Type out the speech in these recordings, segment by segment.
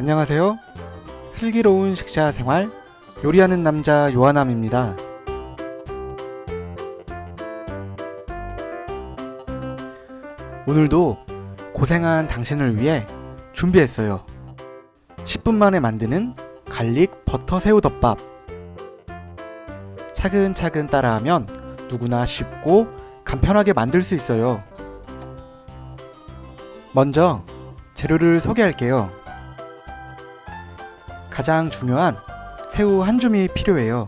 안녕하세요. 슬기로운 식사 생활 요리하는 남자 요한함입니다. 오늘도 고생한 당신을 위해 준비했어요. 10분 만에 만드는 갈릭 버터 새우 덮밥. 차근차근 따라하면 누구나 쉽고 간편하게 만들 수 있어요. 먼저 재료를 소개할게요. 가장 중요한 새우 한 줌이 필요해요.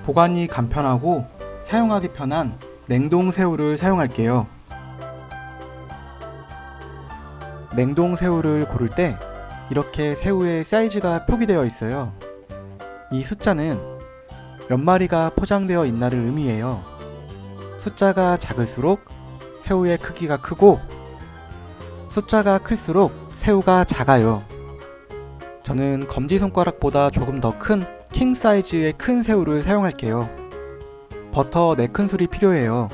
보관이 간편하고 사용하기 편한 냉동 새우를 사용할게요. 냉동 새우를 고를 때 이렇게 새우의 사이즈가 표기되어 있어요. 이 숫자는 몇 마리가 포장되어 있나를 의미해요. 숫자가 작을수록 새우의 크기가 크고 숫자가 클수록 새우가 작아요. 저는 검지손가락보다 조금 더 큰 킹 사이즈의 큰 새우를 사용할게요. 버터 4큰술이 필요해요.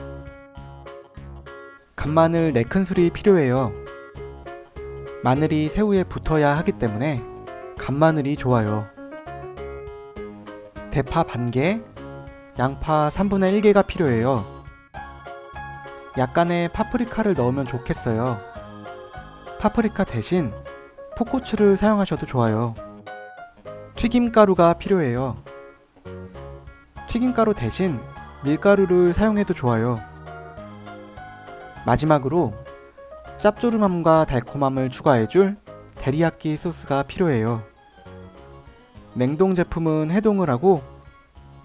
간마늘 4큰술이 필요해요. 마늘이 새우에 붙어야 하기 때문에 간마늘이 좋아요. 대파 반개, 양파 3분의 1개가 필요해요. 약간의 파프리카를 넣으면 좋겠어요. 파프리카 대신 풋고추를 사용하셔도 좋아요. 튀김가루가 필요해요. 튀김가루 대신 밀가루를 사용해도 좋아요. 마지막으로 짭조름함과 달콤함을 추가해줄 데리야끼 소스가 필요해요. 냉동 제품은 해동을 하고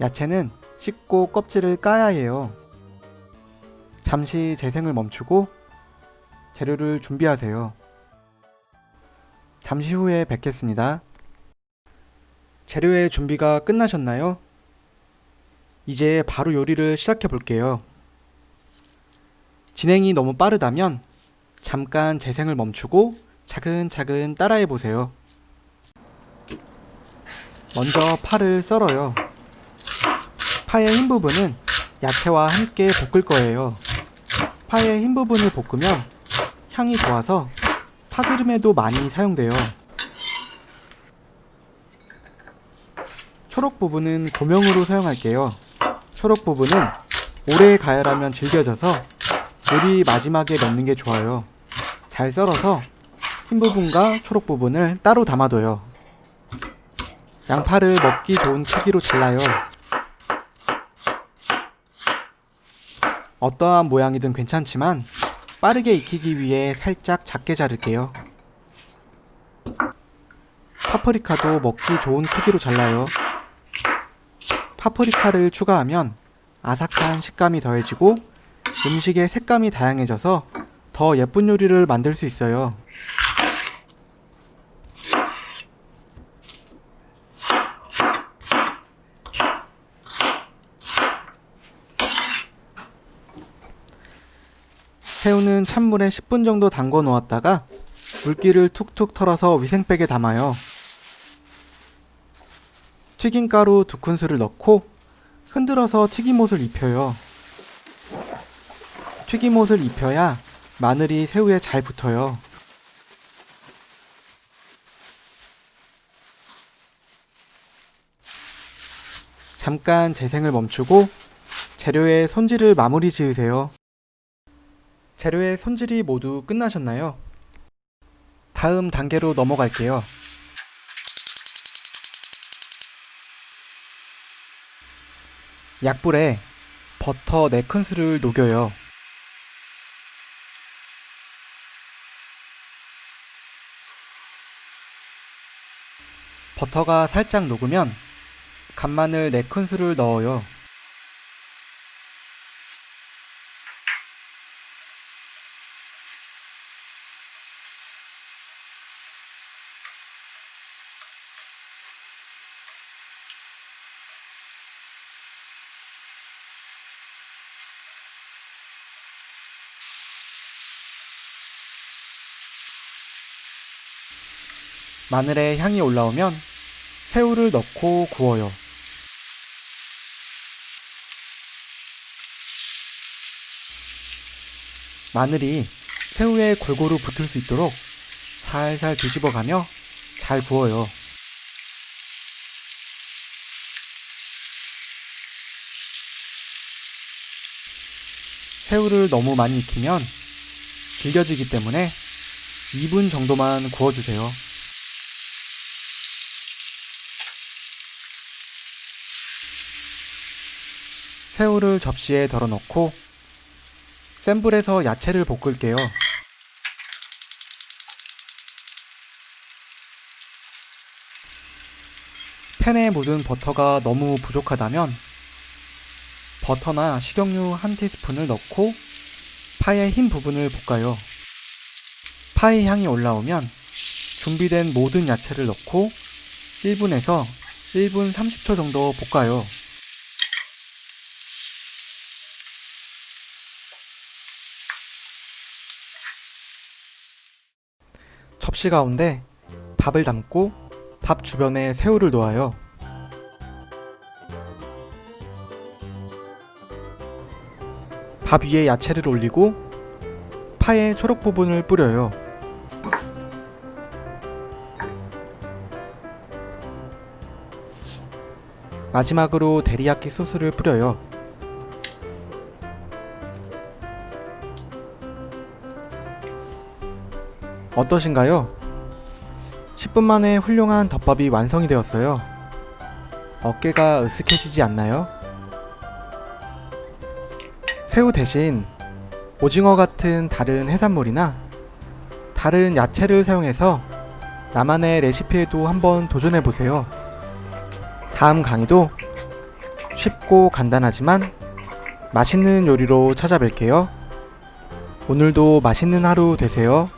야채는 씻고 껍질을 까야 해요. 잠시 재생을 멈추고 재료를 준비하세요. 잠시 후에 뵙겠습니다. 재료의 준비가 끝나셨나요? 이제 바로 요리를 시작해 볼게요. 진행이 너무 빠르다면 잠깐 재생을 멈추고 차근차근 따라해 보세요. 먼저 파를 썰어요. 파의 흰 부분은 야채와 함께 볶을 거예요. 파의 흰 부분을 볶으면 향이 좋아서 파기름에도 많이 사용돼요. 초록 부분은 고명으로 사용할게요. 초록 부분은 오래 가열하면 질겨져서 요리 마지막에 넣는 게 좋아요. 잘 썰어서 흰 부분과 초록 부분을 따로 담아둬요. 양파를 먹기 좋은 크기로 잘라요. 어떠한 모양이든 괜찮지만 빠르게 익히기 위해 살짝 작게 자를게요. 파프리카도 먹기 좋은 크기로 잘라요. 파프리카를 추가하면 아삭한 식감이 더해지고 음식의 색감이 다양해져서 더 예쁜 요리를 만들 수 있어요. 새우는 찬물에 10분 정도 담궈 놓았다가 물기를 툭툭 털어서 위생백에 담아요. 튀김가루 2큰술을 넣고 흔들어서 튀김옷을 입혀요. 튀김옷을 입혀야 마늘이 새우에 잘 붙어요. 잠깐 재생을 멈추고 재료에 손질을 마무리 지으세요. 재료의 손질이 모두 끝나셨나요? 다음 단계로 넘어갈게요. 약불에 버터 4큰술을 녹여요. 버터가 살짝 녹으면 간마늘 4큰술을 넣어요. 마늘의 향이 올라오면 새우를 넣고 구워요. 마늘이 새우에 골고루 붙을 수 있도록 살살 뒤집어가며 잘 구워요. 새우를 너무 많이 익히면 질겨지기 때문에 2분 정도만 구워주세요. 새우를 접시에 덜어넣고 센 불에서 야채를 볶을게요. 팬에 묻은 버터가 너무 부족하다면 버터나 식용유 1티스푼을 넣고 파의 흰 부분을 볶아요. 파의 향이 올라오면 준비된 모든 야채를 넣고 1분에서 1분 30초 정도 볶아요. 접시 가운데 밥을 담고 밥 주변에 새우를 놓아요. 밥 위에 야채를 올리고 파의 초록 부분을 뿌려요. 마지막으로 데리야끼 소스를 뿌려요. 어떠신가요? 10분 만에 훌륭한 덮밥이 완성이 되었어요. 어깨가 으쓱해지지 않나요? 새우 대신 오징어 같은 다른 해산물이나 다른 야채를 사용해서 나만의 레시피에도 한번 도전해보세요. 다음 강의도 쉽고 간단하지만 맛있는 요리로 찾아뵐게요. 오늘도 맛있는 하루 되세요.